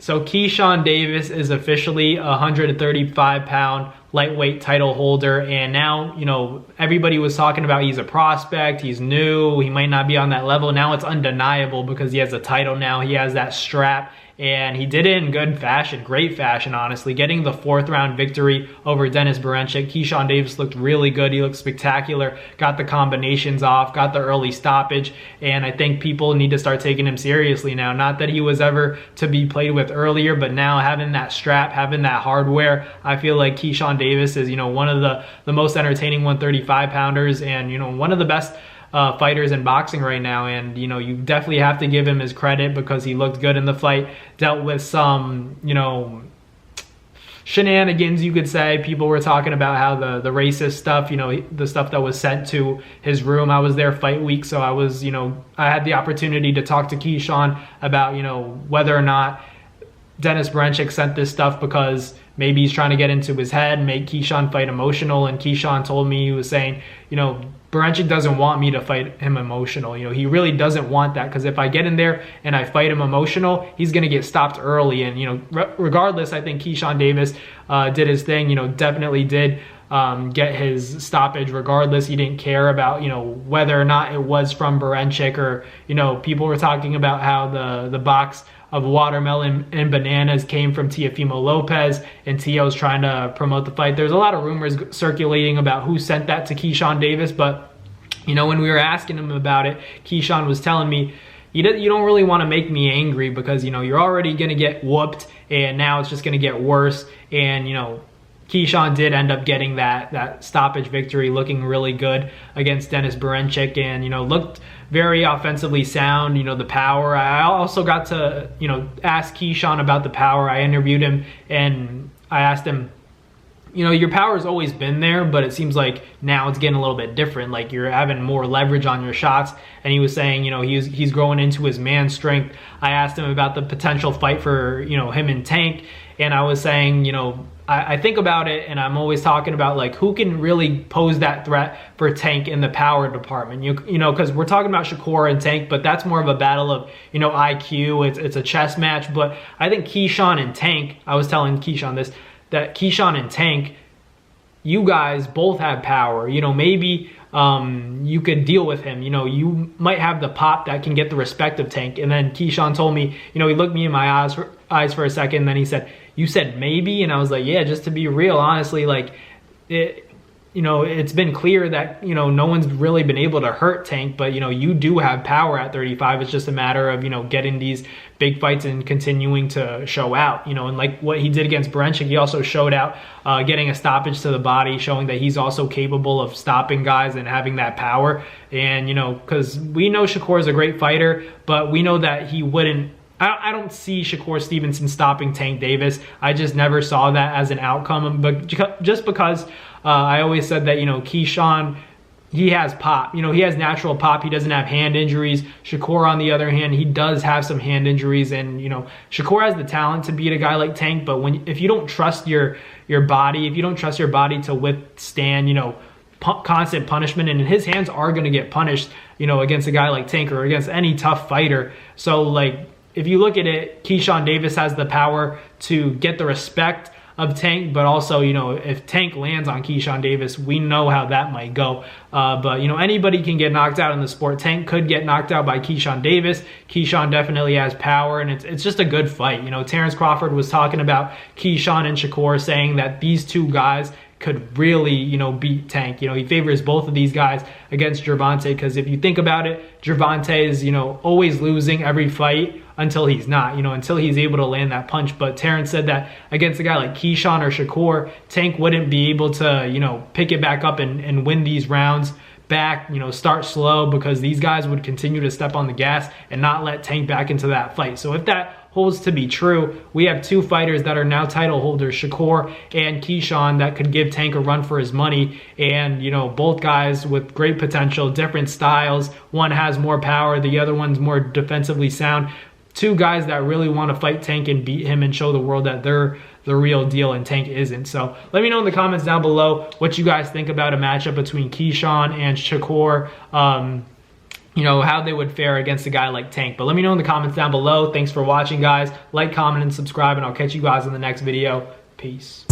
So Keyshawn Davis is officially a 135-pound lightweight title holder, and now, you know, everybody was talking about he's a prospect, he's new, he might not be on that level. Now it's undeniable because he has a title now, he has that strap, and he did it in good fashion, great fashion, honestly. Getting the 4th round victory over Dennis Berinchyk. Keyshawn Davis looked really good, he looked spectacular, got the combinations off, got the early stoppage, and I think people need to start taking him seriously now. Not that he was ever to be played with earlier, but now having that strap, having that hardware, I feel like Keyshawn Davis is, you know, one of the most entertaining 135-pounders and, you know, one of the best fighters in boxing right now. And, you know, you definitely have to give him his credit because he looked good in the fight, dealt with some, you know, shenanigans, you could say. People were talking about how the racist stuff, you know, the stuff that was sent to his room. I was there fight week, so I was, you know, I had the opportunity to talk to Keyshawn about, you know, whether or not Dennis Berinchyk sent this stuff because maybe he's trying to get into his head, make Keyshawn fight emotional. And Keyshawn told me, he was saying, you know, Berinchyk doesn't want me to fight him emotional. You know, he really doesn't want that, because if I get in there and I fight him emotional, he's going to get stopped early. And, you know, regardless, I think Keyshawn Davis did his thing, you know, definitely did get his stoppage regardless. He didn't care about, you know, whether or not it was from Berinchyk, or, you know, people were talking about how the box of watermelon and bananas came from Teofimo Lopez, and Teo's trying to promote the fight. There's a lot of rumors circulating about who sent that to Keyshawn Davis, but, you know, when we were asking him about it, Keyshawn was telling me, you don't really want to make me angry because, you know, you're already going to get whooped, and now it's just going to get worse. And, you know, Keyshawn did end up getting that stoppage victory, looking really good against Dennis Berinchyk, and, you know, looked very offensively sound. You know, the power. I also got to, you know, ask Keyshawn about the power. I interviewed him and I asked him, you know, your power's always been there, but it seems like now it's getting a little bit different. Like, you're having more leverage on your shots. And he was saying, you know, he's growing into his man strength. I asked him about the potential fight for, you know, him and Tank. And I was saying, you know, I think about it, and I'm always talking about, like, who can really pose that threat for Tank in the power department. You know, because we're talking about Shakur and Tank, but that's more of a battle of, you know, IQ. It's a chess match. But I think Keyshawn and Tank, I was telling Keyshawn this, that Keyshawn and Tank, you guys both have power. You know, maybe you could deal with him. You know, you might have the pop that can get the respect of Tank. And then Keyshawn told me, you know, he looked me in my eyes for a second, and then he said, you said maybe? And I was like, yeah, just to be real, honestly, like, you know, it's been clear that, you know, no one's really been able to hurt Tank, but, you know, you do have power at 35. It's just a matter of, you know, getting these big fights and continuing to show out, you know. And like what he did against Berinchyk, he also showed out, getting a stoppage to the body, showing that he's also capable of stopping guys and having that power. And, you know, because we know Shakur is a great fighter, but we know that he wouldn't, I don't see Shakur Stevenson stopping Tank Davis. I just never saw that as an outcome. But just because I always said that, you know, Keyshawn, he has pop. You know, he has natural pop. He doesn't have hand injuries. Shakur, on the other hand, he does have some hand injuries. And, you know, Shakur has the talent to beat a guy like Tank. But if you don't trust your body, if you don't trust your body to withstand, you know, constant punishment, and his hands are going to get punished, you know, against a guy like Tank or against any tough fighter. So, like, if you look at it, Keyshawn Davis has the power to get the respect of Tank, but also, you know, if Tank lands on Keyshawn Davis, we know how that might go. But, you know, anybody can get knocked out in the sport. Tank could get knocked out by Keyshawn Davis. Keyshawn definitely has power, and it's just a good fight. You know, Terrence Crawford was talking about Keyshawn and Shakur, saying that these two guys could really, you know, beat Tank. You know, he favors both of these guys against Gervonta, because if you think about it, Gervonta is, you know, always losing every fight until he's not, you know, until he's able to land that punch. But Terrence said that against a guy like Keyshawn or Shakur, Tank wouldn't be able to, you know, pick it back up and win these rounds back, you know, start slow, because these guys would continue to step on the gas and not let Tank back into that fight. So if that holds to be true, we have two fighters that are now title holders, Shakur and Keyshawn, that could give Tank a run for his money. And, you know, both guys with great potential, different styles. One has more power, the other one's more defensively sound. Two guys that really want to fight Tank and beat him and show the world that they're the real deal and Tank isn't. So let me know in the comments down below what you guys think about a matchup between Keyshawn and Shakur. you know, how they would fare against a guy like Tank. But let me know in the comments down below. Thanks for watching, guys. Like, comment, and subscribe, and I'll catch you guys in the next video. Peace.